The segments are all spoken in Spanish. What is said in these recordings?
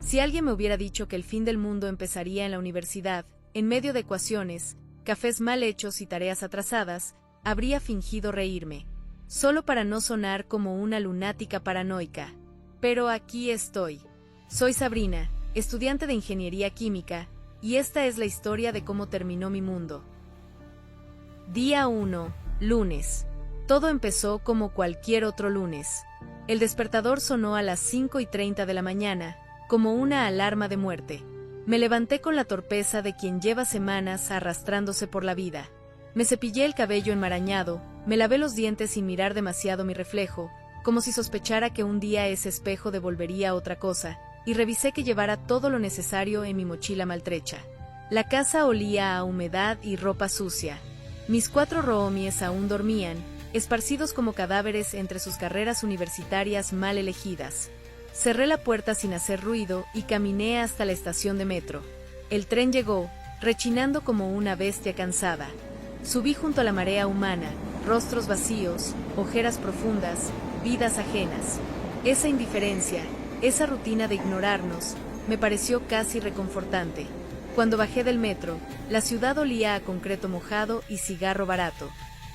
Si alguien me hubiera dicho que el fin del mundo empezaría en la universidad, en medio de ecuaciones, cafés mal hechos y tareas atrasadas, habría fingido reírme, solo para no sonar como una lunática paranoica. Pero aquí estoy. Soy Sabrina, estudiante de Ingeniería Química, y esta es la historia de cómo terminó mi mundo. Día 1, lunes. Todo empezó como cualquier otro lunes. El despertador sonó a las 5:30 de la mañana, como una alarma de muerte. Me levanté con la torpeza de quien lleva semanas arrastrándose por la vida. Me cepillé el cabello enmarañado, me lavé los dientes sin mirar demasiado mi reflejo, como si sospechara que un día ese espejo devolvería otra cosa, y revisé que llevara todo lo necesario en mi mochila maltrecha. La casa olía a humedad y ropa sucia. Mis 4 roomies aún dormían, esparcidos como cadáveres entre sus carreras universitarias mal elegidas. Cerré la puerta sin hacer ruido y caminé hasta la estación de metro. El tren llegó, rechinando como una bestia cansada. Subí junto a la marea humana, rostros vacíos, ojeras profundas, vidas ajenas. Esa indiferencia, esa rutina de ignorarnos, me pareció casi reconfortante. Cuando bajé del metro, la ciudad olía a concreto mojado y cigarro barato.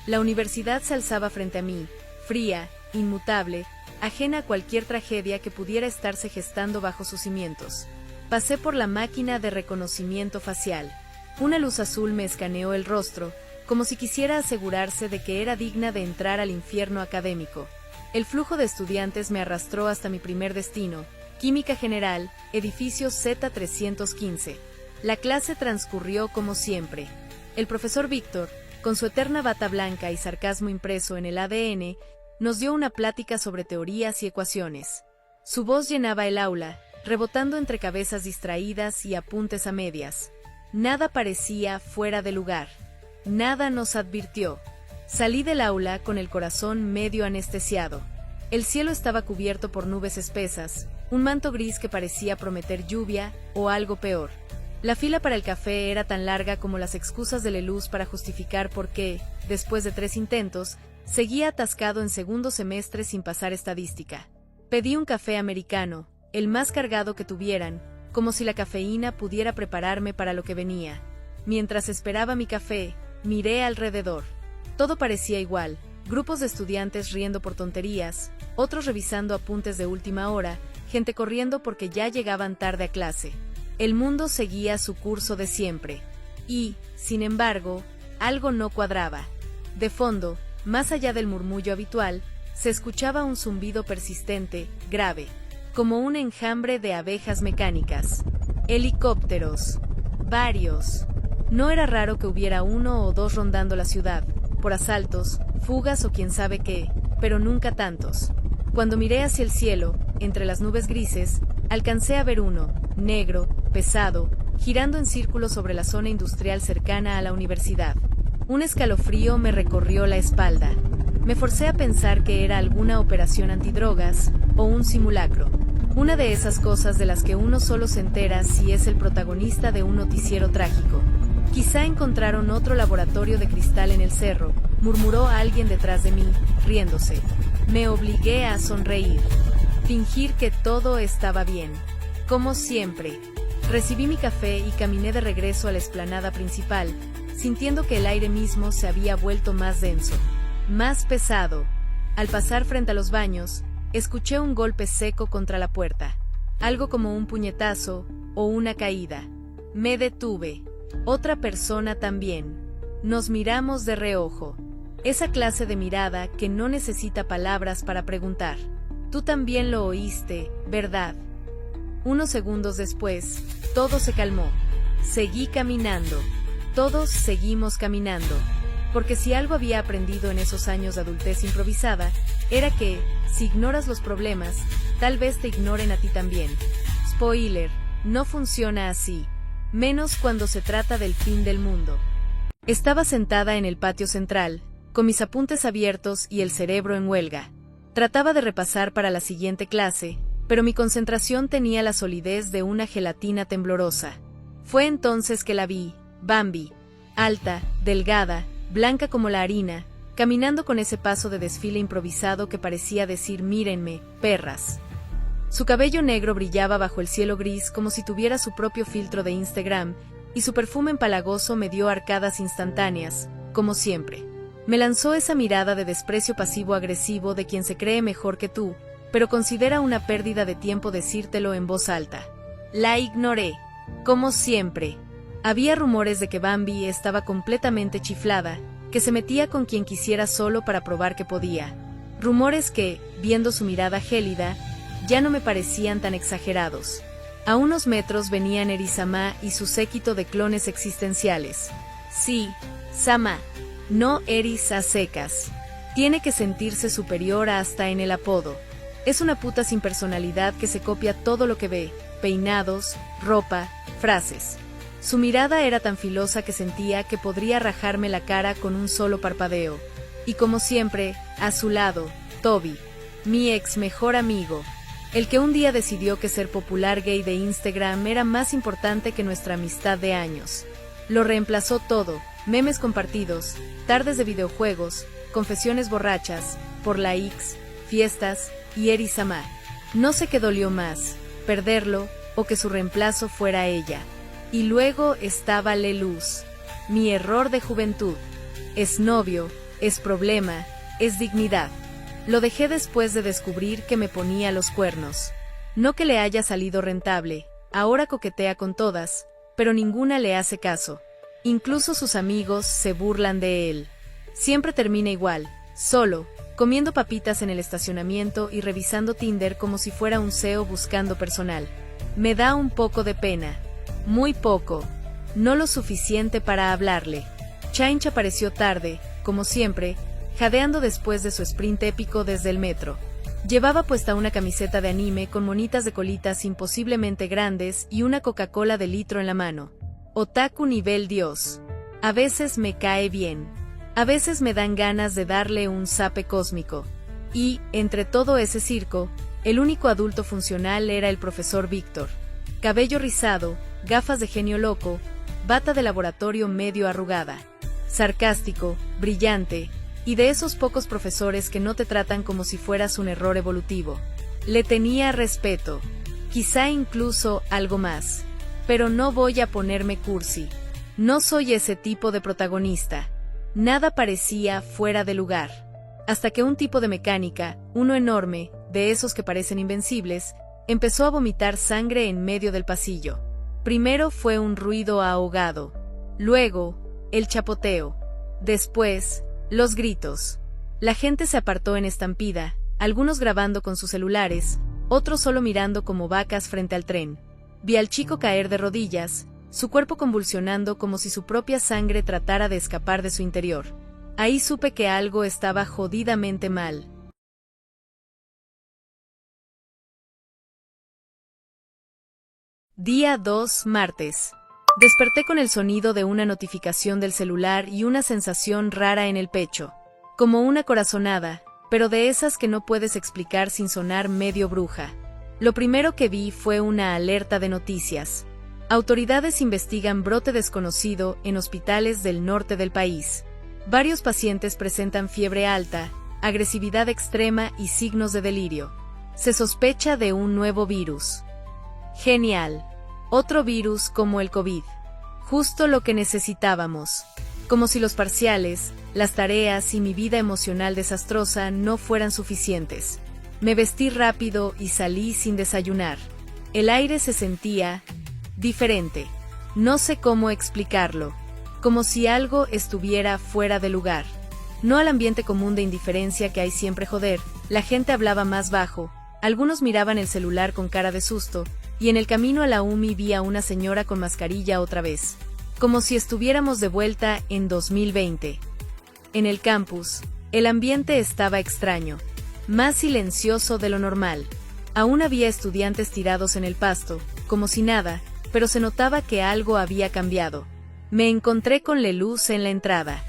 La universidad se alzaba frente a mí, fría, inmutable, ajena a cualquier tragedia que pudiera estarse gestando bajo sus cimientos. Pasé por la máquina de reconocimiento facial. Una luz azul me escaneó el rostro, como si quisiera asegurarse de que era digna de entrar al infierno académico. El flujo de estudiantes me arrastró hasta mi primer destino, Química General, edificio Z315. La clase transcurrió como siempre. El profesor Víctor, con su eterna bata blanca y sarcasmo impreso en el ADN, nos dio una plática sobre teorías y ecuaciones. Su voz llenaba el aula, rebotando entre cabezas distraídas y apuntes a medias. Nada parecía fuera de lugar. Nada nos advirtió. Salí del aula con el corazón medio anestesiado. El cielo estaba cubierto por nubes espesas, un manto gris que parecía prometer lluvia o algo peor. La fila para el café era tan larga como las excusas de Leluz para justificar por qué, después de 3 intentos, seguía atascado en segundo semestre sin pasar estadística. Pedí un café americano, el más cargado que tuvieran, como si la cafeína pudiera prepararme para lo que venía. Mientras esperaba mi café, miré alrededor. Todo parecía igual, grupos de estudiantes riendo por tonterías, otros revisando apuntes de última hora, gente corriendo porque ya llegaban tarde a clase. El mundo seguía su curso de siempre. Y, sin embargo, algo no cuadraba. De fondo, más allá del murmullo habitual, se escuchaba un zumbido persistente, grave, como un enjambre de abejas mecánicas. Helicópteros. Varios. No era raro que hubiera 1 o 2 rondando la ciudad, por asaltos, fugas o quién sabe qué, pero nunca tantos. Cuando miré hacia el cielo, entre las nubes grises, alcancé a ver uno, negro, pesado, girando en círculo sobre la zona industrial cercana a la universidad. Un escalofrío me recorrió la espalda. Me forcé a pensar que era alguna operación antidrogas o un simulacro. Una de esas cosas de las que uno solo se entera si es el protagonista de un noticiero trágico. Quizá encontraron otro laboratorio de cristal en el cerro, murmuró alguien detrás de mí, riéndose. Me obligué a sonreír. Fingir que todo estaba bien. Como siempre. Recibí mi café y caminé de regreso a la explanada principal, sintiendo que el aire mismo se había vuelto más denso, más pesado. Al pasar frente a los baños, escuché un golpe seco contra la puerta, algo como un puñetazo o una caída. Me detuve. Otra persona también. Nos miramos de reojo. Esa clase de mirada que no necesita palabras para preguntar. Tú también lo oíste, ¿verdad? Unos segundos después, todo se calmó. Seguí caminando. Todos seguimos caminando. Porque si algo había aprendido en esos años de adultez improvisada, era que, si ignoras los problemas, tal vez te ignoren a ti también. Spoiler, no funciona así. Menos cuando se trata del fin del mundo. Estaba sentada en el patio central, con mis apuntes abiertos y el cerebro en huelga. Trataba de repasar para la siguiente clase, pero mi concentración tenía la solidez de una gelatina temblorosa. Fue entonces que la vi, Bambi, alta, delgada, blanca como la harina, caminando con ese paso de desfile improvisado que parecía decir mírenme, perras. Su cabello negro brillaba bajo el cielo gris como si tuviera su propio filtro de Instagram, y su perfume empalagoso me dio arcadas instantáneas, como siempre. Me lanzó esa mirada de desprecio pasivo-agresivo de quien se cree mejor que tú, pero considera una pérdida de tiempo decírtelo en voz alta. La ignoré. Como siempre. Había rumores de que Bambi estaba completamente chiflada, que se metía con quien quisiera solo para probar que podía. Rumores que, viendo su mirada gélida, ya no me parecían tan exagerados. A unos metros venían Eri-sama y su séquito de clones existenciales. Sí, Sama, no Eris a secas. Tiene que sentirse superior hasta en el apodo. Es una puta sin personalidad que se copia todo lo que ve, peinados, ropa, frases. Su mirada era tan filosa que sentía que podría rajarme la cara con un solo parpadeo. Y como siempre, a su lado, Toby, mi ex mejor amigo, el que un día decidió que ser popular gay de Instagram era más importante que nuestra amistad de años. Lo reemplazó todo, memes compartidos, tardes de videojuegos, confesiones borrachas, por likes, fiestas y Eri-sama. No sé qué dolió más, perderlo o que su reemplazo fuera ella. Y luego estaba Leluz, mi error de juventud. Es novio, es problema, es dignidad. Lo dejé después de descubrir que me ponía los cuernos. No que le haya salido rentable, ahora coquetea con todas, pero ninguna le hace caso. Incluso sus amigos se burlan de él. Siempre termina igual, solo, comiendo papitas en el estacionamiento y revisando Tinder como si fuera un CEO buscando personal. Me da un poco de pena. Muy poco. No lo suficiente para hablarle. Change apareció tarde, como siempre, jadeando después de su sprint épico desde el metro. Llevaba puesta una camiseta de anime con monitas de colitas imposiblemente grandes y una Coca-Cola de litro en la mano. Otaku nivel Dios. A veces me cae bien. A veces me dan ganas de darle un zape cósmico. Y, entre todo ese circo, el único adulto funcional era el profesor Víctor. Cabello rizado, gafas de genio loco, bata de laboratorio medio arrugada. Sarcástico, brillante, y de esos pocos profesores que no te tratan como si fueras un error evolutivo. Le tenía respeto, quizá incluso algo más. Pero no voy a ponerme cursi. No soy ese tipo de protagonista. Nada parecía fuera de lugar. Hasta que un tipo de mecánica, uno enorme, de esos que parecen invencibles, empezó a vomitar sangre en medio del pasillo. Primero fue un ruido ahogado. Luego, el chapoteo. Después, los gritos. La gente se apartó en estampida, algunos grabando con sus celulares, otros solo mirando como vacas frente al tren. Vi al chico caer de rodillas, su cuerpo convulsionando como si su propia sangre tratara de escapar de su interior. Ahí supe que algo estaba jodidamente mal. Día 2, martes. Desperté con el sonido de una notificación del celular y una sensación rara en el pecho. Como una corazonada, pero de esas que no puedes explicar sin sonar medio bruja. Lo primero que vi fue una alerta de noticias. Autoridades investigan brote desconocido en hospitales del norte del país. Varios pacientes presentan fiebre alta, agresividad extrema y signos de delirio. Se sospecha de un nuevo virus. Genial. Otro virus como el COVID. Justo lo que necesitábamos. Como si los parciales, las tareas y mi vida emocional desastrosa no fueran suficientes. Me vestí rápido y salí sin desayunar. El aire se sentía diferente. No sé cómo explicarlo. Como si algo estuviera fuera de lugar. No al ambiente común de indiferencia que hay siempre joder, la gente hablaba más bajo, algunos miraban el celular con cara de susto, y en el camino a la UMI vi a una señora con mascarilla otra vez. Como si estuviéramos de vuelta en 2020. En el campus, el ambiente estaba extraño. Más silencioso de lo normal. Aún había estudiantes tirados en el pasto, como si nada, pero se notaba que algo había cambiado. Me encontré con Leluz en la entrada.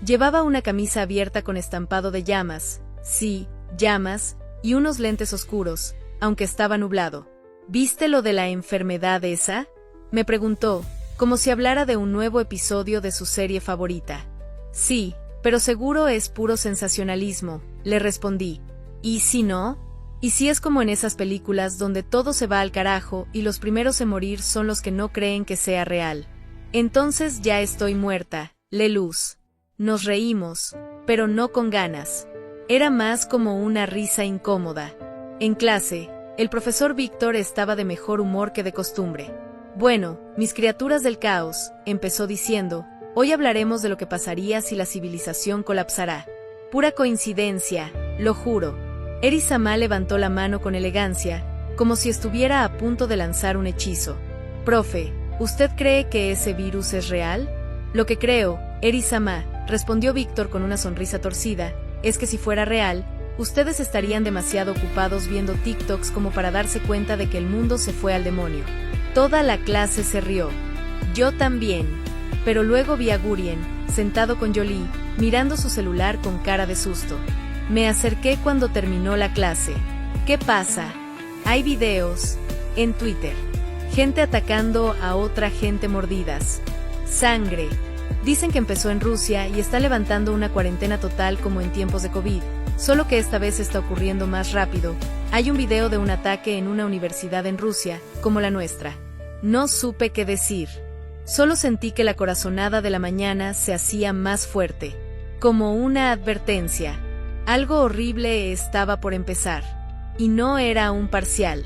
Llevaba una camisa abierta con estampado de llamas, sí, llamas, y unos lentes oscuros, aunque estaba nublado. ¿Viste lo de la enfermedad esa? Me preguntó, como si hablara de un nuevo episodio de su serie favorita. Sí, pero seguro es puro sensacionalismo, le respondí. ¿Y si no? Y si es como en esas películas donde todo se va al carajo y los primeros en morir son los que no creen que sea real. Entonces ya estoy muerta, Leluz. Nos reímos, pero no con ganas. Era más como una risa incómoda. En clase, el profesor Víctor estaba de mejor humor que de costumbre. Bueno, mis criaturas del caos, empezó diciendo, hoy hablaremos de lo que pasaría si la civilización colapsará. Pura coincidencia, lo juro. Eri-sama levantó la mano con elegancia, como si estuviera a punto de lanzar un hechizo. Profe, ¿usted cree que ese virus es real? Lo que creo, Eri-sama, respondió Víctor con una sonrisa torcida, es que si fuera real, ustedes estarían demasiado ocupados viendo TikToks como para darse cuenta de que el mundo se fue al demonio. Toda la clase se rió. Yo también. Pero luego vi a Gurien, sentado con Jolie, mirando su celular con cara de susto. Me acerqué cuando terminó la clase. ¿Qué pasa? Hay videos en Twitter. Gente atacando a otra gente, mordidas. Sangre. Dicen que empezó en Rusia y está levantando una cuarentena total como en tiempos de COVID, solo que esta vez está ocurriendo más rápido. Hay un video de un ataque en una universidad en Rusia, como la nuestra. No supe qué decir. Solo sentí que la corazonada de la mañana se hacía más fuerte. Como una advertencia. Algo horrible estaba por empezar. Y no era un parcial.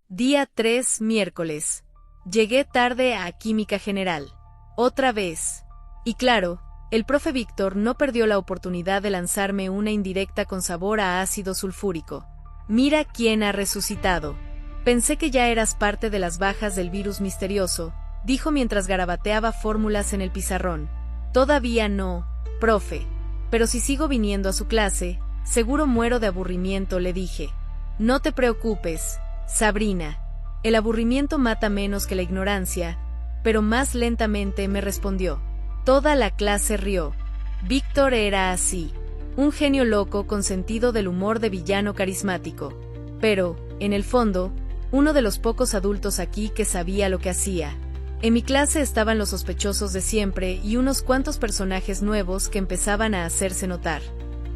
Día 3, miércoles. Llegué tarde a Química General. Otra vez. Y claro, el profe Víctor no perdió la oportunidad de lanzarme una indirecta con sabor a ácido sulfúrico. Mira quién ha resucitado. Pensé que ya eras parte de las bajas del virus misterioso, dijo mientras garabateaba fórmulas en el pizarrón. Todavía no, profe. Pero si sigo viniendo a su clase, seguro muero de aburrimiento, le dije. No te preocupes, Sabrina. El aburrimiento mata menos que la ignorancia, pero más lentamente me respondió. Toda la clase rió. Víctor era así. Un genio loco con sentido del humor de villano carismático. Pero, en el fondo, uno de los pocos adultos aquí que sabía lo que hacía. En mi clase estaban los sospechosos de siempre y unos cuantos personajes nuevos que empezaban a hacerse notar.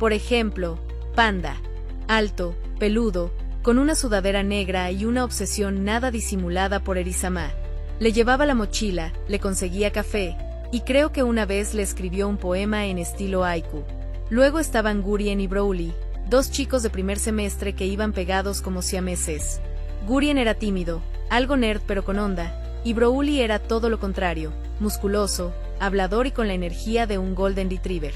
Por ejemplo, Panda. Alto, peludo, con una sudadera negra y una obsesión nada disimulada por Eri-sama. Le llevaba la mochila, le conseguía café, y creo que una vez le escribió un poema en estilo haiku. Luego estaban Gurien y Broly, dos chicos de primer semestre que iban pegados como siameses. Gurien era tímido, algo nerd pero con onda, y Broly era todo lo contrario, musculoso, hablador y con la energía de un Golden Retriever.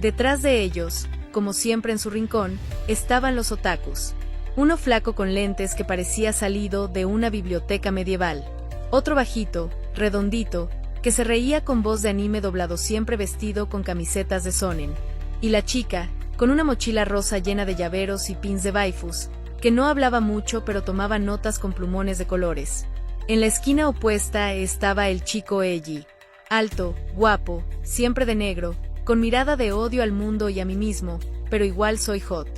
Detrás de ellos, como siempre en su rincón, estaban los otakus. Uno flaco con lentes que parecía salido de una biblioteca medieval. Otro bajito, redondito, que se reía con voz de anime doblado siempre vestido con camisetas de shonen. Y la chica, con una mochila rosa llena de llaveros y pins de waifus, que no hablaba mucho pero tomaba notas con plumones de colores. En la esquina opuesta estaba el chico Eiji. Alto, guapo, siempre de negro, con mirada de odio al mundo y a mí mismo, pero igual soy hot.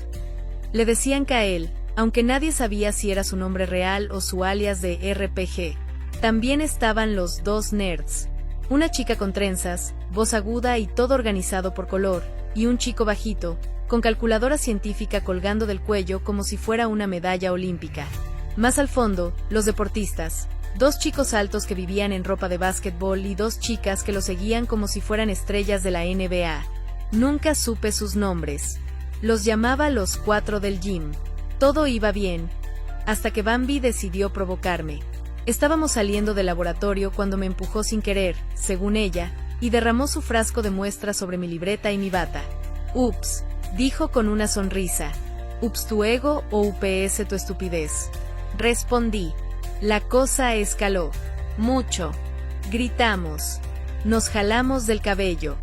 Le decían Kael, aunque nadie sabía si era su nombre real o su alias de RPG. También estaban los dos nerds. Una chica con trenzas, voz aguda y todo organizado por color, y un chico bajito, con calculadora científica colgando del cuello como si fuera una medalla olímpica. Más al fondo, los deportistas. Dos chicos altos que vivían en ropa de básquetbol y dos chicas que lo seguían como si fueran estrellas de la NBA. Nunca supe sus nombres. Los llamaba los 4 del gym. Todo iba bien, hasta que Bambi decidió provocarme. Estábamos saliendo del laboratorio cuando me empujó sin querer, según ella, y derramó su frasco de muestras sobre mi libreta y mi bata. Ups, dijo con una sonrisa. Ups tu ego o UPS tu estupidez. Respondí. La cosa escaló. Mucho. Gritamos. Nos jalamos del cabello.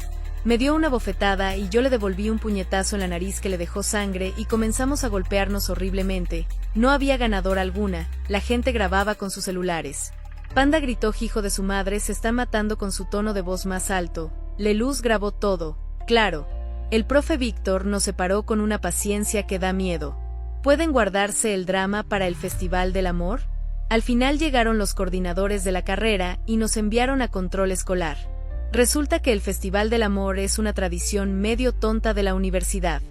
Me dio una bofetada y yo le devolví un puñetazo en la nariz que le dejó sangre y comenzamos a golpearnos horriblemente. No había ganadora alguna, la gente grababa con sus celulares. Panda gritó hijo de su madre se está matando con su tono de voz más alto. Leluz grabó todo. Claro. El profe Víctor nos separó con una paciencia que da miedo. ¿Pueden guardarse el drama para el Festival del Amor? Al final llegaron los coordinadores de la carrera y nos enviaron a control escolar. Resulta que el Festival del Amor es una tradición medio tonta de la universidad.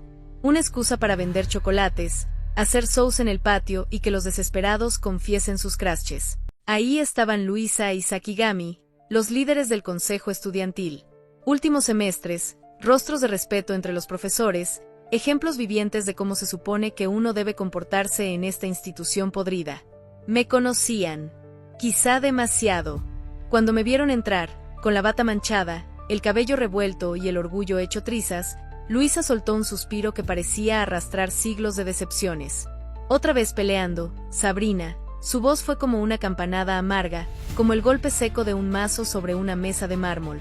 Una excusa para vender chocolates, hacer shows en el patio y que los desesperados confiesen sus crashes. Ahí estaban Luisa y Sakigami, los líderes del consejo estudiantil. Últimos semestres, rostros de respeto entre los profesores, ejemplos vivientes de cómo se supone que uno debe comportarse en esta institución podrida. Me conocían. Quizá demasiado. Cuando me vieron entrar, con la bata manchada, el cabello revuelto y el orgullo hecho trizas, Luisa soltó un suspiro que parecía arrastrar siglos de decepciones. Otra vez peleando, Sabrina, su voz fue como una campanada amarga, como el golpe seco de un mazo sobre una mesa de mármol.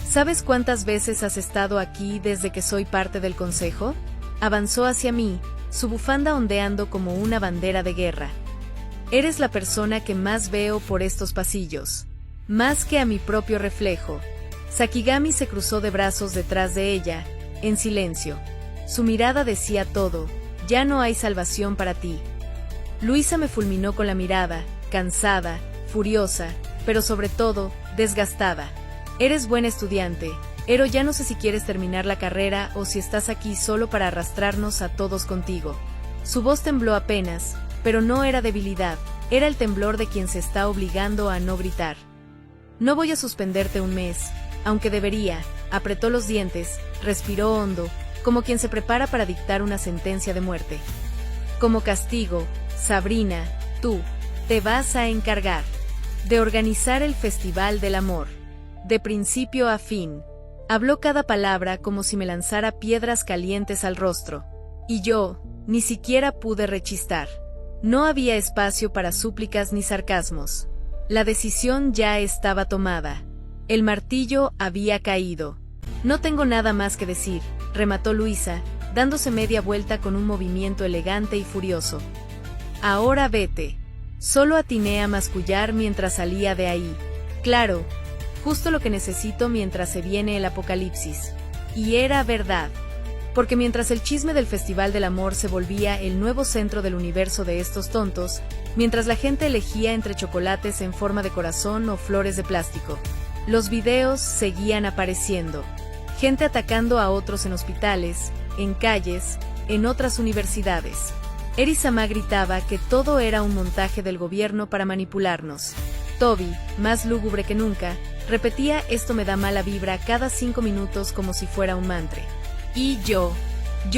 ¿Sabes cuántas veces has estado aquí desde que soy parte del consejo? Avanzó hacia mí, su bufanda ondeando como una bandera de guerra. Eres la persona que más veo por estos pasillos. Más que a mi propio reflejo. Sakigami se cruzó de brazos detrás de ella, en silencio. Su mirada decía todo, ya no hay salvación para ti. Luisa me fulminó con la mirada, cansada, furiosa, pero sobre todo, desgastada. Eres buen estudiante, pero ya no sé si quieres terminar la carrera o si estás aquí solo para arrastrarnos a todos contigo. Su voz tembló apenas, pero no era debilidad, era el temblor de quien se está obligando a no gritar. No voy a suspenderte un mes, aunque debería. Apretó los dientes, respiró hondo, como quien se prepara para dictar una sentencia de muerte. Como castigo, Sabrina, tú, te vas a encargar de organizar el Festival del Amor. De principio a fin. Habló cada palabra como si me lanzara piedras calientes al rostro. Y yo, ni siquiera pude rechistar. No había espacio para súplicas ni sarcasmos. La decisión ya estaba tomada. El martillo había caído. No tengo nada más que decir, remató Luisa, dándose media vuelta con un movimiento elegante y furioso. Ahora vete. Solo atiné a mascullar mientras salía de ahí. Claro, justo lo que necesito mientras se viene el apocalipsis. Y era verdad. Porque mientras el chisme del Festival del Amor se volvía el nuevo centro del universo de estos tontos, mientras la gente elegía entre chocolates en forma de corazón o flores de plástico, los videos seguían apareciendo. Gente atacando a otros en hospitales, en calles, en otras universidades. Eri-sama gritaba que todo era un montaje del gobierno para manipularnos. Toby, más lúgubre que nunca, repetía esto me da mala vibra cada 5 minutos como si fuera un mantra. Y yo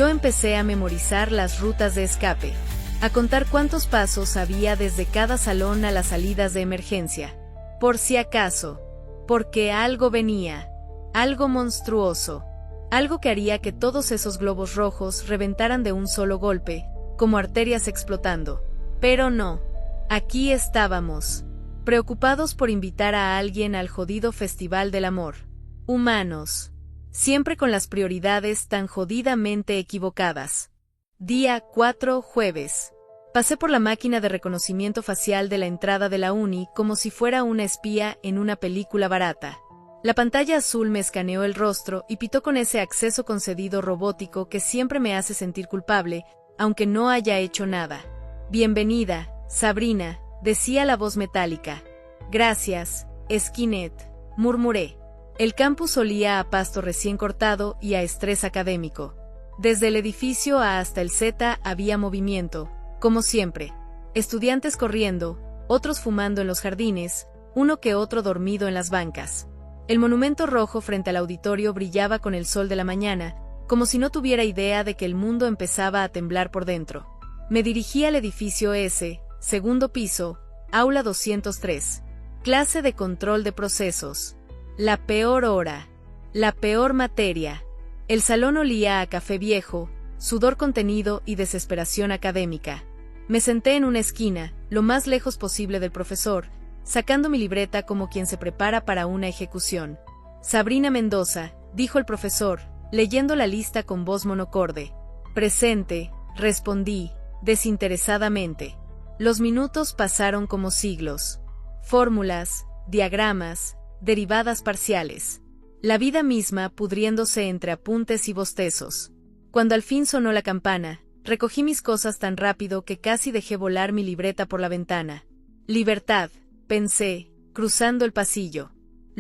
empecé a memorizar las rutas de escape, a contar cuántos pasos había desde cada salón a las salidas de emergencia. Por si acaso, porque algo venía, algo monstruoso, algo que haría que todos esos globos rojos reventaran de un solo golpe, como arterias explotando. Pero no, aquí estábamos, preocupados por invitar a alguien al jodido Festival del Amor. Humanos. Siempre con las prioridades tan jodidamente equivocadas. Día 4, jueves. Pasé por la máquina de reconocimiento facial de la entrada de la uni como si fuera una espía en una película barata. La pantalla azul me escaneó el rostro y pitó con ese acceso concedido robótico que siempre me hace sentir culpable, aunque no haya hecho nada. Bienvenida, Sabrina, decía la voz metálica. Gracias, Skynet, murmuré. El campus olía a pasto recién cortado y a estrés académico. Desde el edificio hasta el Z había movimiento, como siempre. Estudiantes corriendo, otros fumando en los jardines, uno que otro dormido en las bancas. El monumento rojo frente al auditorio brillaba con el sol de la mañana, como si no tuviera idea de que el mundo empezaba a temblar por dentro. Me dirigí al edificio S, segundo piso, aula 203. Clase de control de procesos. La peor hora. La peor materia. El salón olía a café viejo, sudor contenido y desesperación académica. Me senté en una esquina, lo más lejos posible del profesor, sacando mi libreta como quien se prepara para una ejecución. Sabrina Mendoza, dijo el profesor, leyendo la lista con voz monocorde. Presente, respondí, desinteresadamente. Los minutos pasaron como siglos. Fórmulas, diagramas, derivadas parciales. La vida misma pudriéndose entre apuntes y bostezos. Cuando al fin sonó la campana, recogí mis cosas tan rápido que casi dejé volar mi libreta por la ventana. Libertad, pensé, cruzando el pasillo.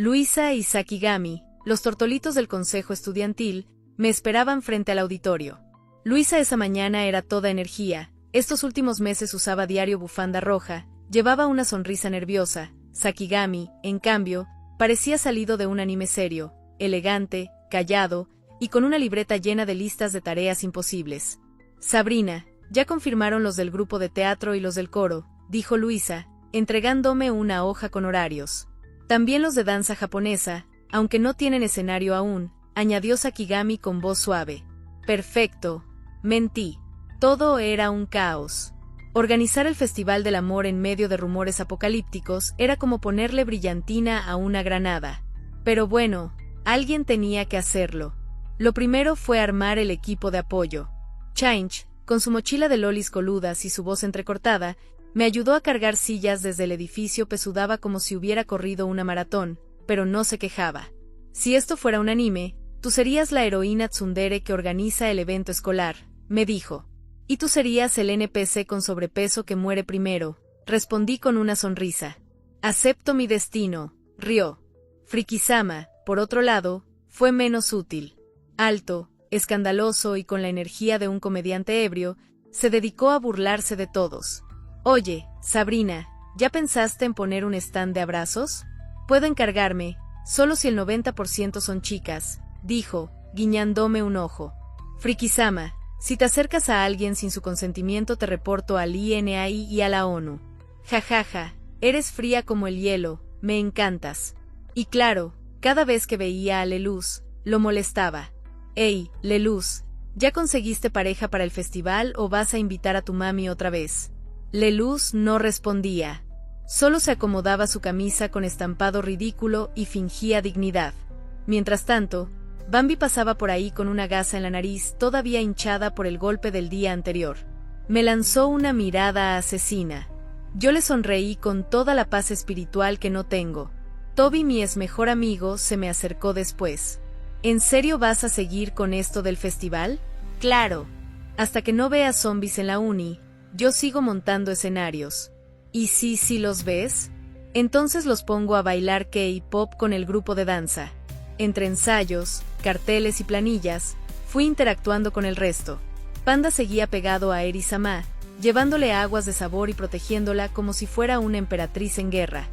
Luisa y Sakigami, los tortolitos del consejo estudiantil, me esperaban frente al auditorio. Luisa esa mañana era toda energía, estos últimos meses usaba diario bufanda roja, llevaba una sonrisa nerviosa. Sakigami, en cambio, parecía salido de un anime serio, elegante, callado, y con una libreta llena de listas de tareas imposibles. Sabrina, ya confirmaron los del grupo de teatro y los del coro, dijo Luisa, entregándome una hoja con horarios. También los de danza japonesa, aunque no tienen escenario aún, añadió Sakigami con voz suave. Perfecto. Mentí. Todo era un caos. Organizar el Festival del Amor en medio de rumores apocalípticos era como ponerle brillantina a una granada. Pero bueno, alguien tenía que hacerlo. Lo primero fue armar el equipo de apoyo. Change, con su mochila de lolis coludas y su voz entrecortada, me ayudó a cargar sillas desde el edificio. Sudaba como si hubiera corrido una maratón, pero no se quejaba. Si esto fuera un anime, tú serías la heroína tsundere que organiza el evento escolar, me dijo. Y tú serías el NPC con sobrepeso que muere primero, respondí con una sonrisa. Acepto mi destino, rió. Frikisama, por otro lado, fue menos útil. Alto, escandaloso y con la energía de un comediante ebrio, se dedicó a burlarse de todos. Oye, Sabrina, ¿ya pensaste en poner un stand de abrazos? Puedo encargarme, solo si el 90% son chicas, dijo, guiñándome un ojo. Frikisama, si te acercas a alguien sin su consentimiento te reporto al INAI y a la ONU. Jajaja, eres fría como el hielo, me encantas. Y claro, cada vez que veía a Leluz, lo molestaba. Ey, Leluz, ¿ya conseguiste pareja para el festival o vas a invitar a tu mami otra vez? Leluz no respondía. Solo se acomodaba su camisa con estampado ridículo y fingía dignidad. Mientras tanto, Bambi pasaba por ahí con una gasa en la nariz todavía hinchada por el golpe del día anterior. Me lanzó una mirada asesina. Yo le sonreí con toda la paz espiritual que no tengo. Toby, mi mejor amigo, se me acercó después. ¿En serio vas a seguir con esto del festival? Claro. Hasta que no veas zombies en la uni, yo sigo montando escenarios. ¿Y si los ves? Entonces los pongo a bailar K-pop con el grupo de danza. Entre ensayos, carteles y planillas, fui interactuando con el resto. Panda seguía pegado a Eri-sama, llevándole aguas de sabor y protegiéndola como si fuera una emperatriz en guerra.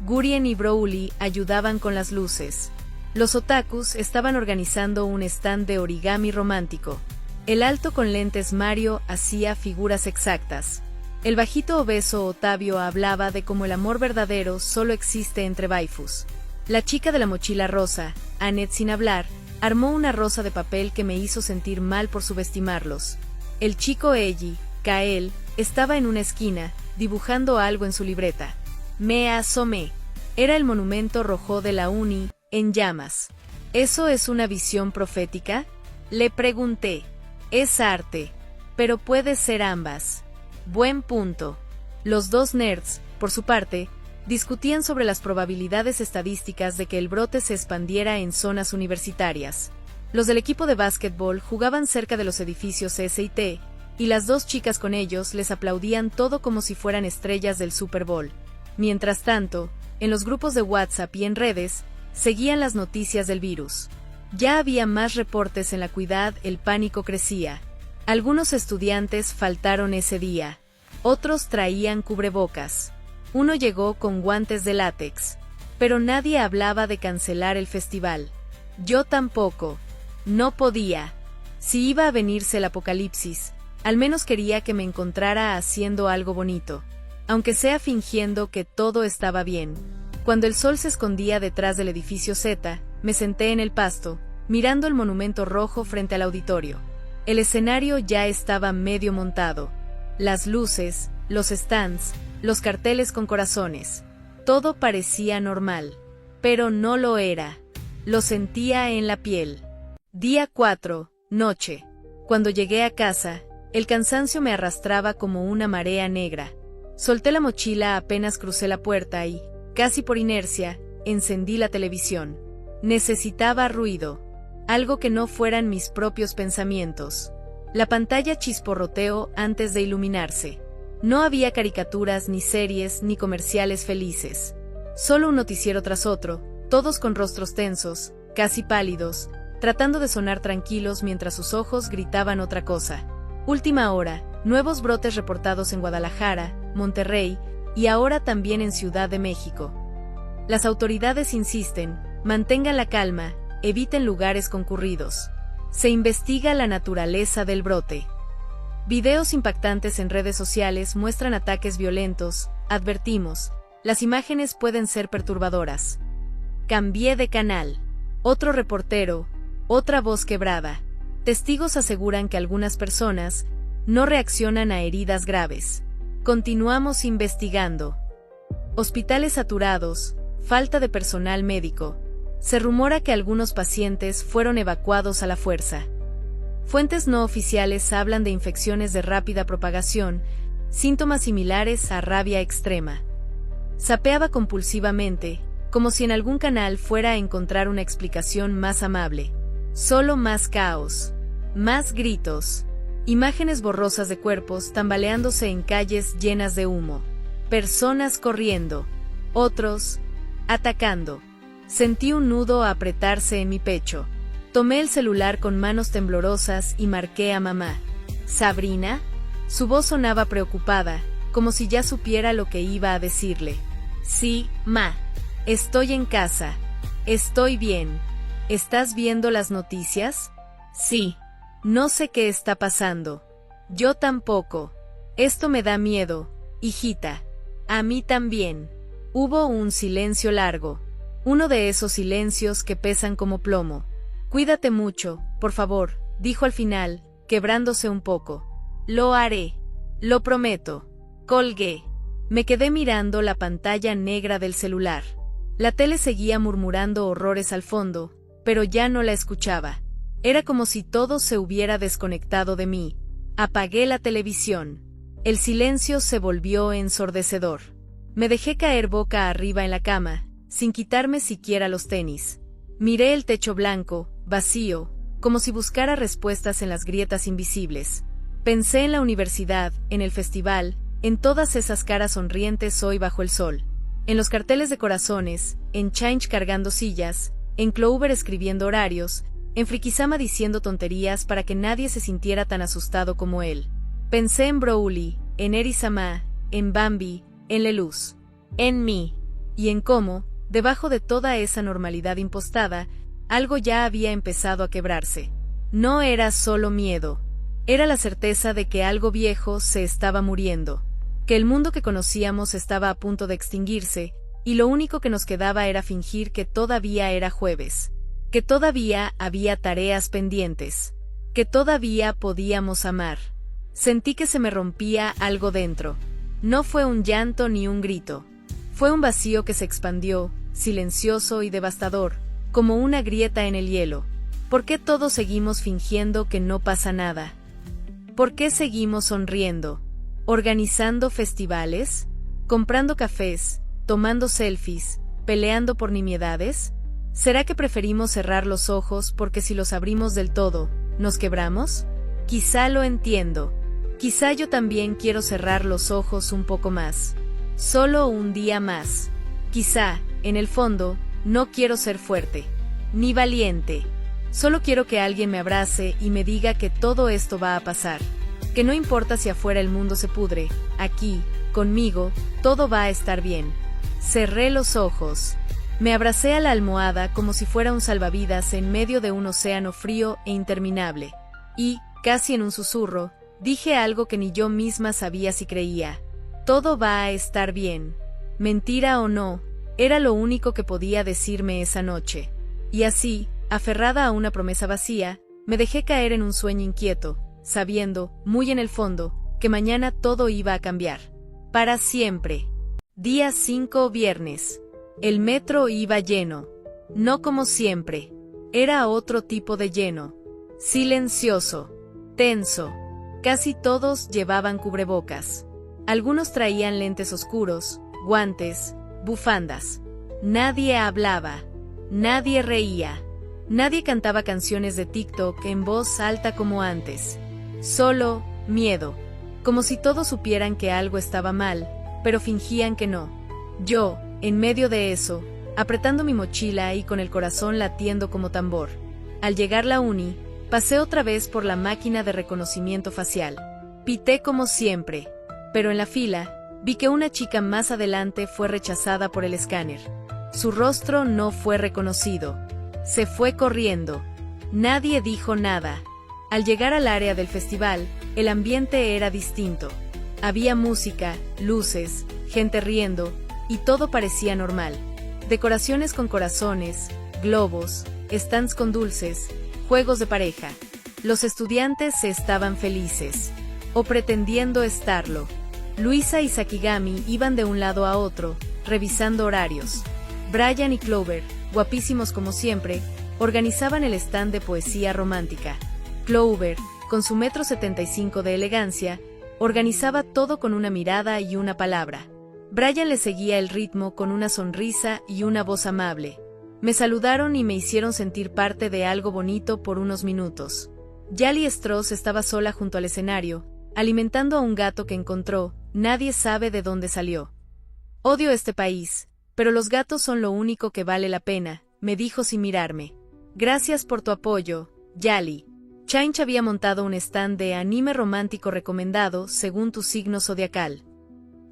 Gurien y Broly ayudaban con las luces. Los otakus estaban organizando un stand de origami romántico. El alto con lentes Mario hacía figuras exactas. El bajito obeso Otavio hablaba de cómo el amor verdadero solo existe entre waifus. La chica de la mochila rosa, Annette sin hablar, armó una rosa de papel que me hizo sentir mal por subestimarlos. El chico Eiji, Kael, estaba en una esquina, dibujando algo en su libreta. Me asomé. Era el monumento rojo de la uni, en llamas. ¿Eso es una visión profética? Le pregunté. Es arte. Pero puede ser ambas. Buen punto. Los dos nerds, por su parte, discutían sobre las probabilidades estadísticas de que el brote se expandiera en zonas universitarias. Los del equipo de básquetbol jugaban cerca de los edificios S&T, y las dos chicas con ellos les aplaudían todo como si fueran estrellas del Super Bowl. Mientras tanto, en los grupos de WhatsApp y en redes, seguían las noticias del virus. Ya había más reportes en la Cuidad, el pánico crecía. Algunos estudiantes faltaron ese día. Otros traían cubrebocas. Uno llegó con guantes de látex. Pero nadie hablaba de cancelar el festival. Yo tampoco. No podía. Si iba a venirse el apocalipsis, al menos quería que me encontrara haciendo algo bonito. Aunque sea fingiendo que todo estaba bien. Cuando el sol se escondía detrás del edificio Z, me senté en el pasto, mirando el monumento rojo frente al auditorio. El escenario ya estaba medio montado. Las luces, los stands, los carteles con corazones. Todo parecía normal. Pero no lo era. Lo sentía en la piel. Día 4, noche. Cuando llegué a casa, el cansancio me arrastraba como una marea negra. Solté la mochila apenas crucé la puerta y, casi por inercia, encendí la televisión. Necesitaba ruido. Algo que no fueran mis propios pensamientos. La pantalla chisporroteó antes de iluminarse. No había caricaturas, ni series, ni comerciales felices. Solo un noticiero tras otro, todos con rostros tensos, casi pálidos, tratando de sonar tranquilos mientras sus ojos gritaban otra cosa. Última hora, nuevos brotes reportados en Guadalajara, Monterrey, y ahora también en Ciudad de México. Las autoridades insisten, mantengan la calma, eviten lugares concurridos. Se investiga la naturaleza del brote. Videos impactantes en redes sociales muestran ataques violentos, advertimos, las imágenes pueden ser perturbadoras. Cambié de canal. Otro reportero, otra voz quebrada. Testigos aseguran que algunas personas no reaccionan a heridas graves. Continuamos investigando. Hospitales saturados, falta de personal médico. Se rumora que algunos pacientes fueron evacuados a la fuerza. Fuentes no oficiales hablan de infecciones de rápida propagación, síntomas similares a rabia extrema. Zapeaba compulsivamente, como si en algún canal fuera a encontrar una explicación más amable. Solo más caos, más gritos, imágenes borrosas de cuerpos tambaleándose en calles llenas de humo, personas corriendo, otros atacando. Sentí un nudo apretarse en mi pecho. Tomé el celular con manos temblorosas y marqué a mamá. ¿Sabrina? Su voz sonaba preocupada, como si ya supiera lo que iba a decirle. Sí, ma. Estoy en casa. Estoy bien. ¿Estás viendo las noticias? Sí. No sé qué está pasando. Yo tampoco. Esto me da miedo, hijita. A mí también. Hubo un silencio largo. Uno de esos silencios que pesan como plomo. Cuídate mucho, por favor, dijo al final, quebrándose un poco. Lo haré. Lo prometo. Colgué. Me quedé mirando la pantalla negra del celular. La tele seguía murmurando horrores al fondo, pero ya no la escuchaba. Era como si todo se hubiera desconectado de mí. Apagué la televisión. El silencio se volvió ensordecedor. Me dejé caer boca arriba en la cama, sin quitarme siquiera los tenis. Miré el techo blanco, vacío, como si buscara respuestas en las grietas invisibles. Pensé en la universidad, en el festival, en todas esas caras sonrientes hoy bajo el sol. En los carteles de corazones, en Change cargando sillas, en Clover escribiendo horarios, en Frikisama diciendo tonterías para que nadie se sintiera tan asustado como él. Pensé en Broly, en Eri-sama, en Bambi, en Leluz, en mí, y en cómo, debajo de toda esa normalidad impostada, algo ya había empezado a quebrarse. No era solo miedo. Era la certeza de que algo viejo se estaba muriendo, que el mundo que conocíamos estaba a punto de extinguirse, y lo único que nos quedaba era fingir que todavía era jueves, que todavía había tareas pendientes, que todavía podíamos amar. Sentí que se me rompía algo dentro. No fue un llanto ni un grito. Fue un vacío que se expandió, silencioso y devastador, como una grieta en el hielo. ¿Por qué todos seguimos fingiendo que no pasa nada? ¿Por qué seguimos sonriendo? ¿Organizando festivales? ¿Comprando cafés? ¿Tomando selfies? ¿Peleando por nimiedades? ¿Será que preferimos cerrar los ojos porque si los abrimos del todo, nos quebramos? Quizá lo entiendo. Quizá yo también quiero cerrar los ojos un poco más. Solo un día más. Quizá, en el fondo, no quiero ser fuerte, ni valiente. Solo quiero que alguien me abrace y me diga que todo esto va a pasar. Que no importa si afuera el mundo se pudre, aquí, conmigo, todo va a estar bien. Cerré los ojos. Me abracé a la almohada como si fuera un salvavidas en medio de un océano frío e interminable. Y, casi en un susurro, dije algo que ni yo misma sabía si creía. Todo va a estar bien. Mentira o no, era lo único que podía decirme esa noche. Y así, aferrada a una promesa vacía, me dejé caer en un sueño inquieto, sabiendo, muy en el fondo, que mañana todo iba a cambiar. Para siempre. Día 5 viernes. El metro iba lleno. No como siempre. Era otro tipo de lleno. Silencioso. Tenso. Casi todos llevaban cubrebocas. Algunos traían lentes oscuros, guantes, bufandas. Nadie hablaba. Nadie reía. Nadie cantaba canciones de TikTok en voz alta como antes. Solo miedo. Como si todos supieran que algo estaba mal, pero fingían que no. Yo, en medio de eso, apretando mi mochila y con el corazón latiendo como tambor. Al llegar la uni, pasé otra vez por la máquina de reconocimiento facial. Pité como siempre, pero en la fila, vi que una chica más adelante fue rechazada por el escáner. Su rostro no fue reconocido. Se fue corriendo. Nadie dijo nada. Al llegar al área del festival, el ambiente era distinto. Había música, luces, gente riendo, y todo parecía normal. Decoraciones con corazones, globos, stands con dulces, juegos de pareja. Los estudiantes estaban felices. O pretendiendo estarlo. Luisa y Sakigami iban de un lado a otro, revisando horarios. Brian y Clover, guapísimos como siempre, organizaban el stand de poesía romántica. Clover, con su 1,75 m de elegancia, organizaba todo con una mirada y una palabra. Brian le seguía el ritmo con una sonrisa y una voz amable. Me saludaron y me hicieron sentir parte de algo bonito por unos minutos. Yali Strauss estaba sola junto al escenario, alimentando a un gato que encontró, nadie sabe de dónde salió. Odio este país, pero los gatos son lo único que vale la pena, me dijo sin mirarme. Gracias por tu apoyo, Yali. Chainch había montado un stand de anime romántico recomendado según tu signo zodiacal.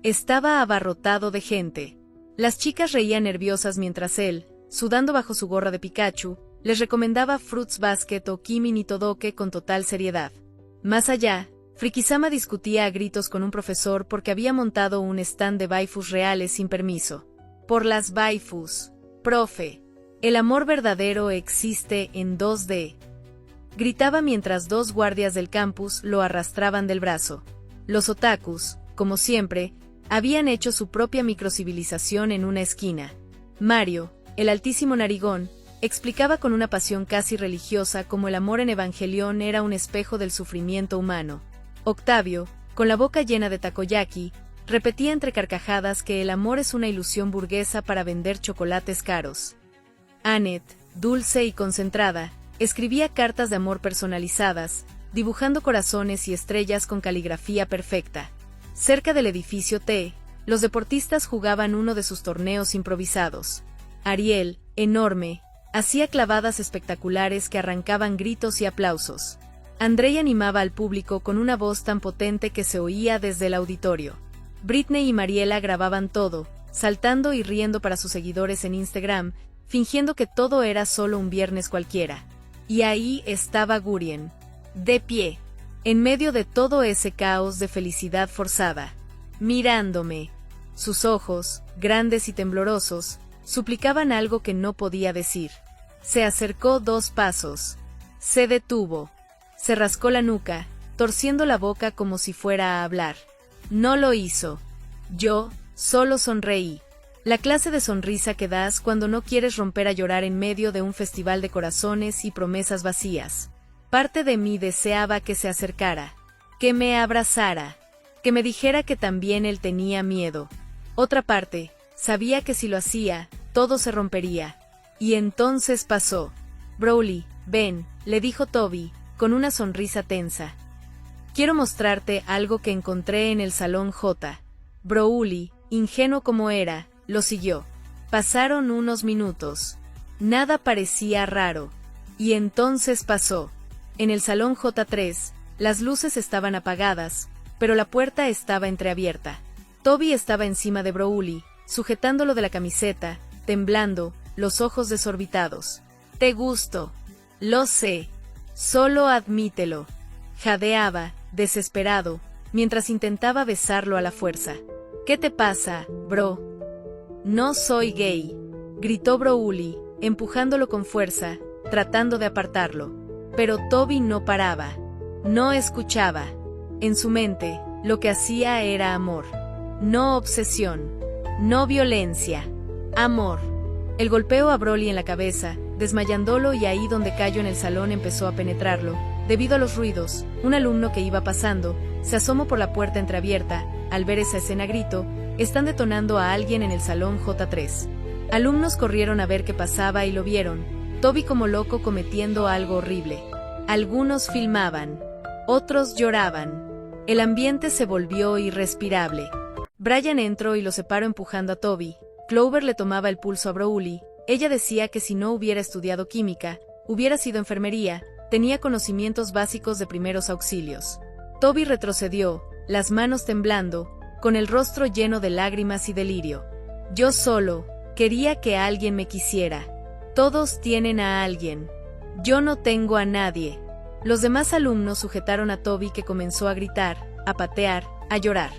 Estaba abarrotado de gente. Las chicas reían nerviosas mientras él, sudando bajo su gorra de Pikachu, les recomendaba Fruits Basket o Kimi ni Todoke con total seriedad. Más allá, Frikisama discutía a gritos con un profesor porque había montado un stand de waifus reales sin permiso. Por las waifus, profe. El amor verdadero existe en 2D. Gritaba mientras dos guardias del campus lo arrastraban del brazo. Los otakus, como siempre, habían hecho su propia microcivilización en una esquina. Mario, el altísimo narigón, explicaba con una pasión casi religiosa cómo el amor en Evangelión era un espejo del sufrimiento humano. Octavio, con la boca llena de takoyaki, repetía entre carcajadas que el amor es una ilusión burguesa para vender chocolates caros. Annette, dulce y concentrada, escribía cartas de amor personalizadas, dibujando corazones y estrellas con caligrafía perfecta. Cerca del edificio T, los deportistas jugaban uno de sus torneos improvisados. Ariel, enorme, hacía clavadas espectaculares que arrancaban gritos y aplausos. Andrei animaba al público con una voz tan potente que se oía desde el auditorio. Britney y Mariela grababan todo, saltando y riendo para sus seguidores en Instagram, fingiendo que todo era solo un viernes cualquiera. Y ahí estaba Gurien, de pie, en medio de todo ese caos de felicidad forzada, mirándome. Sus ojos, grandes y temblorosos, suplicaban algo que no podía decir. Se acercó 2 pasos. Se detuvo. Se rascó la nuca, torciendo la boca como si fuera a hablar. No lo hizo. Yo, solo sonreí. La clase de sonrisa que das cuando no quieres romper a llorar en medio de un festival de corazones y promesas vacías. Parte de mí deseaba que se acercara, que me abrazara, que me dijera que también él tenía miedo. Otra parte, sabía que si lo hacía, todo se rompería. Y entonces pasó. Broly, ven, le dijo Toby, con una sonrisa tensa. Quiero mostrarte algo que encontré en el salón J. Broly, ingenuo como era, lo siguió. Pasaron unos minutos. Nada parecía raro. Y entonces pasó. En el salón J3, las luces estaban apagadas, pero la puerta estaba entreabierta. Toby estaba encima de Broly, sujetándolo de la camiseta, temblando, los ojos desorbitados. Te gusto. Lo sé. Solo admítelo. Jadeaba, desesperado, mientras intentaba besarlo a la fuerza. ¿Qué te pasa, bro? No soy gay, gritó Broly, empujándolo con fuerza, tratando de apartarlo. Pero Toby no paraba. No escuchaba. En su mente, lo que hacía era amor. No obsesión. No violencia. Amor. El golpeo a Broly en la cabeza, desmayándolo, y ahí donde cayó en el salón empezó a penetrarlo. Debido a los ruidos, un alumno que iba pasando, se asomó por la puerta entreabierta. Al ver esa escena gritó, están detonando a alguien en el salón J3. Alumnos corrieron a ver qué pasaba y lo vieron, Toby como loco cometiendo algo horrible. Algunos filmaban, otros lloraban. El ambiente se volvió irrespirable. Brian entró y lo separó empujando a Toby. Clover le tomaba el pulso a Bróuli. Ella decía que si no hubiera estudiado química, hubiera sido enfermería, tenía conocimientos básicos de primeros auxilios. Toby retrocedió, las manos temblando, con el rostro lleno de lágrimas y delirio. Yo solo quería que alguien me quisiera. Todos tienen a alguien. Yo no tengo a nadie. Los demás alumnos sujetaron a Toby, que comenzó a gritar, a patear, a llorar.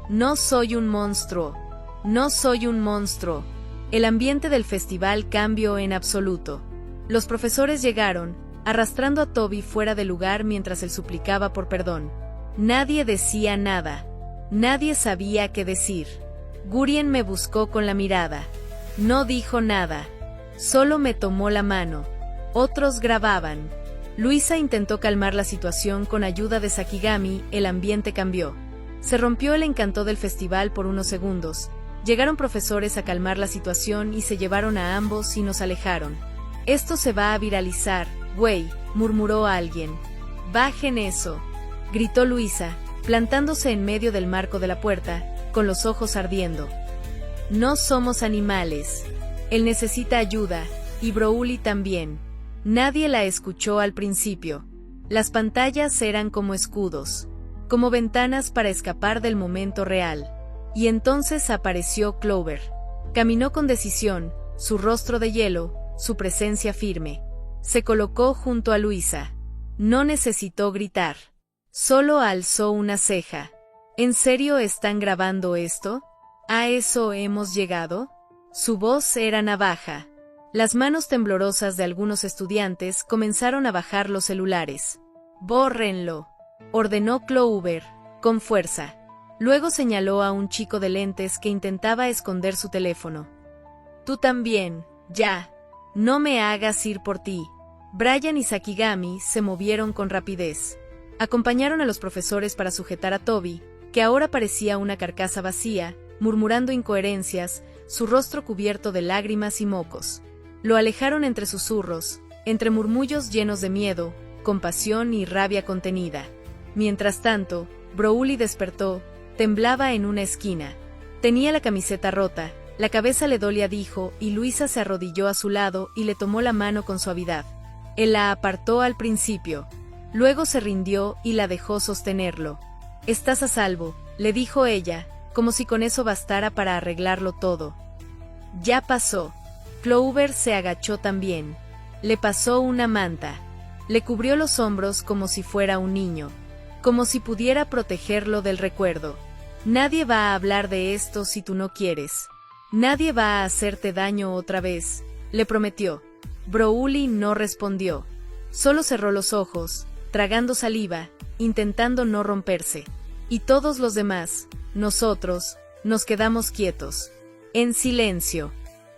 No soy un monstruo. No soy un monstruo. El ambiente del festival cambió en absoluto. Los profesores llegaron, arrastrando a Toby fuera del lugar mientras él suplicaba por perdón. Nadie decía nada. Nadie sabía qué decir. Gurien me buscó con la mirada. No dijo nada. Solo me tomó la mano. Otros grababan. Luisa intentó calmar la situación con ayuda de Sakigami. El ambiente cambió. Se rompió el encanto del festival por unos segundos. Llegaron profesores a calmar la situación y se llevaron a ambos y nos alejaron. Esto se va a viralizar, güey, murmuró alguien. Bajen eso, gritó Luisa, plantándose en medio del marco de la puerta, con los ojos ardiendo. No somos animales. Él necesita ayuda, y Bróuli también. Nadie la escuchó al principio. Las pantallas eran como escudos, como ventanas para escapar del momento real. Y entonces apareció Clover. Caminó con decisión, su rostro de hielo, su presencia firme. Se colocó junto a Luisa. No necesitó gritar. Solo alzó una ceja. ¿En serio están grabando esto? ¿A eso hemos llegado? Su voz era navaja. Las manos temblorosas de algunos estudiantes comenzaron a bajar los celulares. «Bórrenlo», ordenó Clover, con fuerza. Luego señaló a un chico de lentes que intentaba esconder su teléfono. «Tú también, ya. No me hagas ir por ti». Brian y Sakigami se movieron con rapidez. Acompañaron a los profesores para sujetar a Toby, que ahora parecía una carcasa vacía, murmurando incoherencias, su rostro cubierto de lágrimas y mocos. Lo alejaron entre susurros, entre murmullos llenos de miedo, compasión y rabia contenida. Mientras tanto, Bróuli despertó, temblaba en una esquina. Tenía la camiseta rota, la cabeza le dolía, dijo, y Luisa se arrodilló a su lado y le tomó la mano con suavidad. Él la apartó al principio. Luego se rindió y la dejó sostenerlo. «Estás a salvo», le dijo ella, como si con eso bastara para arreglarlo todo. «Ya pasó». Clover se agachó también. Le pasó una manta. Le cubrió los hombros como si fuera un niño, como si pudiera protegerlo del recuerdo. «Nadie va a hablar de esto si tú no quieres. Nadie va a hacerte daño otra vez», le prometió. Bróuli no respondió. Solo cerró los ojos, tragando saliva, intentando no romperse. Y todos los demás, nosotros, nos quedamos quietos, en silencio,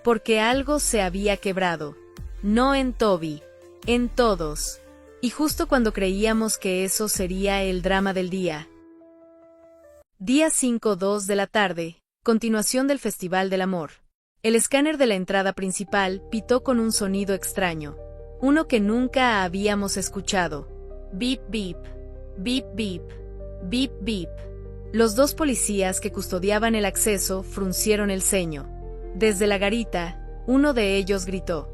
porque algo se había quebrado. No en Toby, en todos. Y justo cuando creíamos que eso sería el drama del día. Día 5:02 de la tarde, continuación del Festival del Amor. El escáner de la entrada principal pitó con un sonido extraño, uno que nunca habíamos escuchado. Bip bip, bip bip, bip bip. Los dos policías que custodiaban el acceso fruncieron el ceño. Desde la garita, uno de ellos gritó: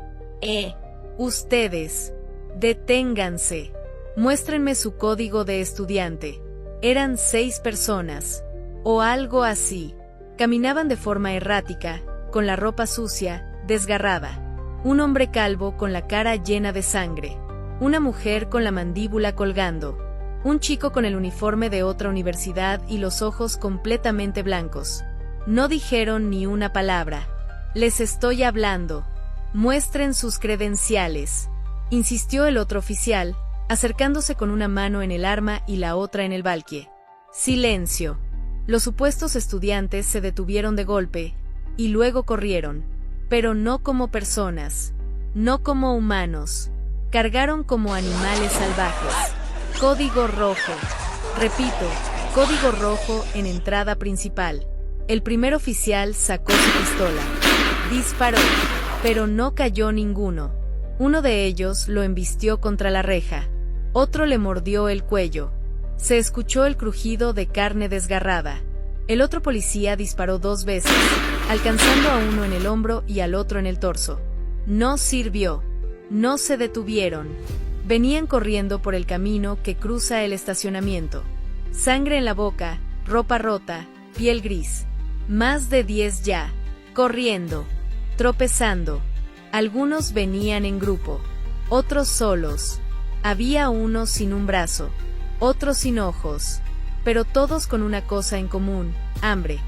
Ustedes, deténganse. Muéstrenme su código de estudiante». Eran 6 personas, o algo así. Caminaban de forma errática, con la ropa sucia, desgarrada. Un hombre calvo con la cara llena de sangre. Una mujer con la mandíbula colgando. Un chico con el uniforme de otra universidad y los ojos completamente blancos. No dijeron ni una palabra. «Les estoy hablando. Muestren sus credenciales», insistió el otro oficial, acercándose con una mano en el arma y la otra en el valquie. Silencio. Los supuestos estudiantes se detuvieron de golpe, y luego corrieron, pero no como personas, no como humanos. Cargaron como animales salvajes. Código rojo. Repito, código rojo en entrada principal. El primer oficial sacó su pistola. Disparó, pero no cayó ninguno. Uno de ellos lo embistió contra la reja. Otro le mordió el cuello. Se escuchó el crujido de carne desgarrada. El otro policía disparó 2 veces, alcanzando a uno en el hombro y al otro en el torso. No sirvió. No se detuvieron. Venían corriendo por el camino que cruza el estacionamiento. Sangre en la boca, ropa rota, piel gris. Más de 10 ya. Corriendo. Tropezando. Algunos venían en grupo. Otros solos. Había uno sin un brazo. Otros sin ojos. Pero todos con una cosa en común: hambre.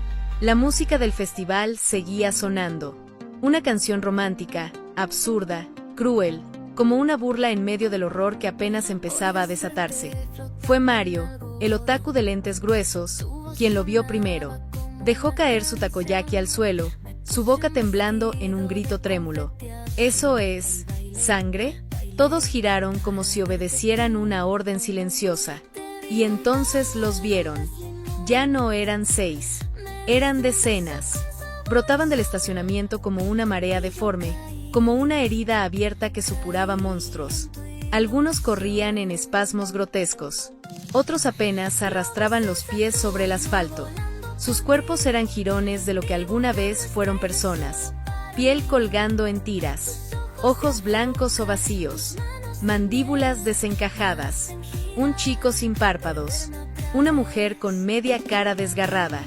La música del festival seguía sonando. Una canción romántica, absurda, cruel, como una burla en medio del horror que apenas empezaba a desatarse. Fue Mario, el otaku de lentes gruesos, quien lo vio primero. Dejó caer su takoyaki al suelo, su boca temblando en un grito trémulo. ¿Eso es sangre? Todos giraron como si obedecieran una orden silenciosa. Y entonces los vieron. Ya no eran 6. Eran decenas. Brotaban del estacionamiento como una marea deforme, como una herida abierta que supuraba monstruos. Algunos corrían en espasmos grotescos. Otros apenas arrastraban los pies sobre el asfalto. Sus cuerpos eran jirones de lo que alguna vez fueron personas. Piel colgando en tiras. Ojos blancos o vacíos. Mandíbulas desencajadas. Un chico sin párpados. Una mujer con media cara desgarrada.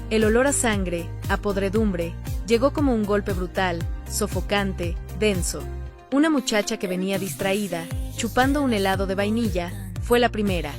El olor a sangre, a podredumbre, llegó como un golpe brutal, sofocante, denso. Una muchacha que venía distraída, chupando un helado de vainilla, fue la primera.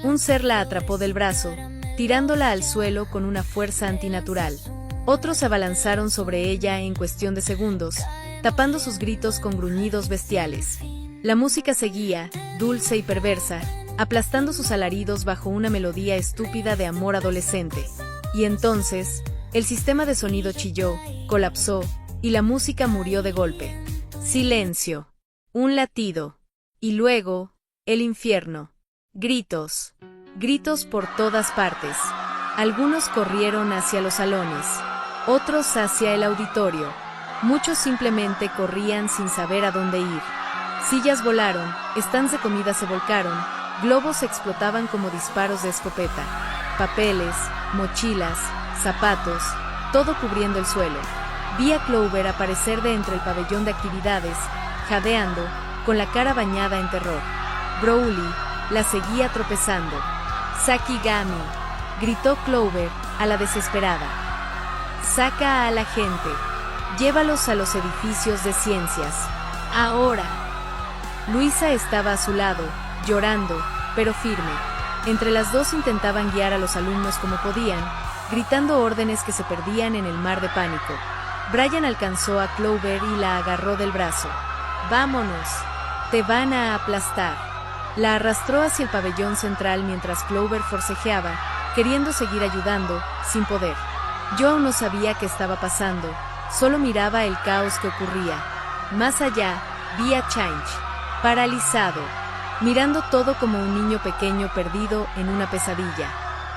Un ser la atrapó del brazo, tirándola al suelo con una fuerza antinatural. Otros se abalanzaron sobre ella en cuestión de segundos, tapando sus gritos con gruñidos bestiales. La música seguía, dulce y perversa, aplastando sus alaridos bajo una melodía estúpida de amor adolescente. Y entonces, el sistema de sonido chilló, colapsó, y la música murió de golpe. Silencio. Un latido. Y luego, el infierno. Gritos. Gritos por todas partes. Algunos corrieron hacia los salones. Otros hacia el auditorio. Muchos simplemente corrían sin saber a dónde ir. Sillas volaron, stands de comida se volcaron, globos explotaban como disparos de escopeta. Papeles, mochilas, zapatos, todo cubriendo el suelo. Vi a Clover aparecer de entre el pabellón de actividades, jadeando, con la cara bañada en terror. Broly la seguía tropezando. Sakigami, gritó Clover, a la desesperada. Saca a la gente. Llévalos a los edificios de ciencias. Ahora. Luisa estaba a su lado, llorando, pero firme. Entre las dos intentaban guiar a los alumnos como podían, gritando órdenes que se perdían en el mar de pánico. Brian alcanzó a Clover y la agarró del brazo. «Vámonos. Te van a aplastar». La arrastró hacia el pabellón central mientras Clover forcejeaba, queriendo seguir ayudando, sin poder. Yo aún no sabía qué estaba pasando, solo miraba el caos que ocurría. Más allá, vi a Change, paralizado, mirando todo como un niño pequeño perdido en una pesadilla,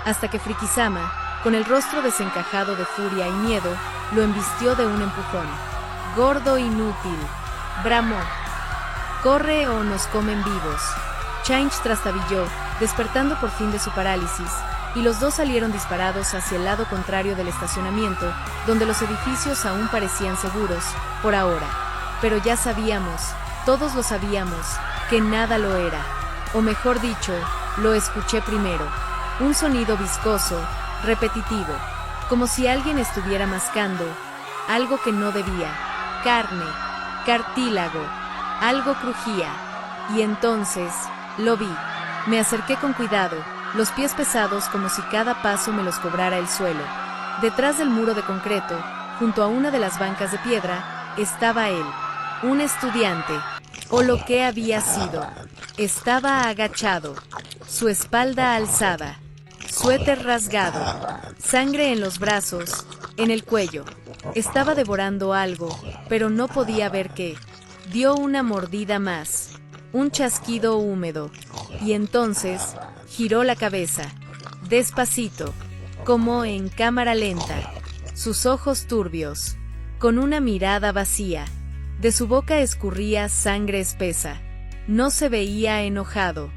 hasta que Frikisama, con el rostro desencajado de furia y miedo, lo embistió de un empujón. «Gordo inútil», bramó. «Corre o nos comen vivos». Change trastabilló, despertando por fin de su parálisis, y los dos salieron disparados hacia el lado contrario del estacionamiento, donde los edificios aún parecían seguros, por ahora. Pero ya sabíamos, todos lo sabíamos, que nada lo era. O mejor dicho, lo escuché primero. Un sonido viscoso, repetitivo, como si alguien estuviera mascando, algo que no debía. Carne, cartílago, algo crujía. Y entonces, lo vi. Me acerqué con cuidado, los pies pesados como si cada paso me los cobrara el suelo. Detrás del muro de concreto, junto a una de las bancas de piedra, estaba él, un estudiante, o lo que había sido. Estaba agachado, su espalda alzada, suéter rasgado, sangre en los brazos, en el cuello. Estaba devorando algo, pero no podía ver qué. Dio una mordida más, un chasquido húmedo, y entonces giró la cabeza, despacito, como en cámara lenta, sus ojos turbios, con una mirada vacía. De su boca escurría sangre espesa. No se veía enojado,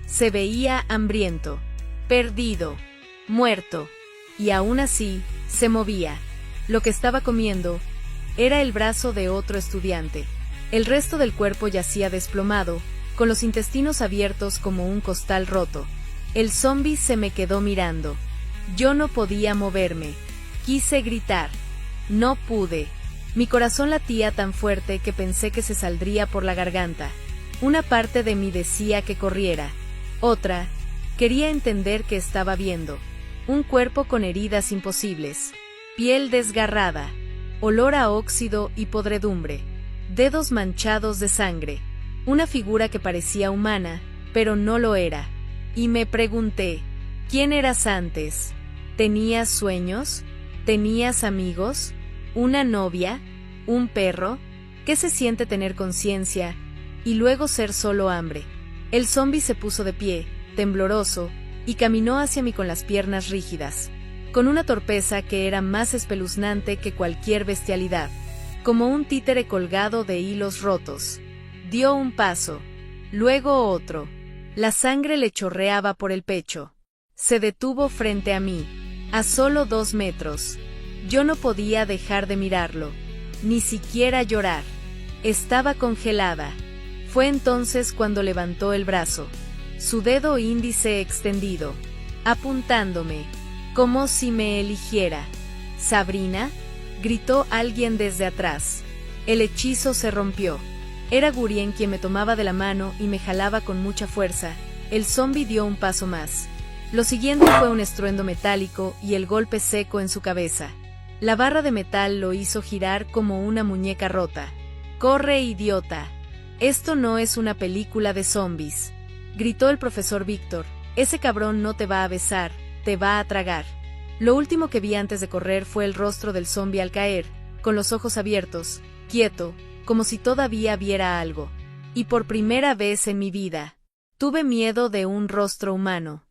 se veía hambriento, perdido, muerto. y aún así, se movía. Lo que estaba comiendo era el brazo de otro estudiante. El resto del cuerpo yacía desplomado, con los intestinos abiertos como un costal roto. El zombi se me quedó mirando. Yo no podía moverme. Quise gritar. No pude. Mi corazón latía tan fuerte que pensé que se saldría por la garganta. Una parte de mí decía que corriera. Otra, quería entender qué estaba viendo. Un cuerpo con heridas imposibles. Piel desgarrada. Olor a óxido y podredumbre. Dedos manchados de sangre. Una figura que parecía humana, pero no lo era. Y me pregunté, ¿quién eras antes? ¿Tenías sueños? ¿Tenías amigos? ¿Una novia? ¿Un perro? ¿Qué se siente tener conciencia y luego ser solo hambre? El zombi se puso de pie, tembloroso, y caminó hacia mí con las piernas rígidas, con una torpeza que era más espeluznante que cualquier bestialidad, como un títere colgado de hilos rotos. Dio un paso, luego otro. La sangre le chorreaba por el pecho. Se detuvo frente a mí, a solo 2 metros. Yo no podía dejar de mirarlo, ni siquiera llorar. Estaba congelada. Fue entonces cuando levantó el brazo, su dedo índice extendido, apuntándome, como si me eligiera. «¿Sabrina?», gritó alguien desde atrás. El hechizo se rompió. Era Gurien quien me tomaba de la mano y me jalaba con mucha fuerza. El zombi dio un paso más. Lo siguiente fue un estruendo metálico y el golpe seco en su cabeza. La barra de metal lo hizo girar como una muñeca rota. «¡Corre, idiota! Esto no es una película de zombies», gritó el profesor Víctor. «Ese cabrón no te va a besar, te va a tragar». Lo último que vi antes de correr fue el rostro del zombi al caer, con los ojos abiertos, quieto, como si todavía viera algo. Y por primera vez en mi vida, tuve miedo de un rostro humano.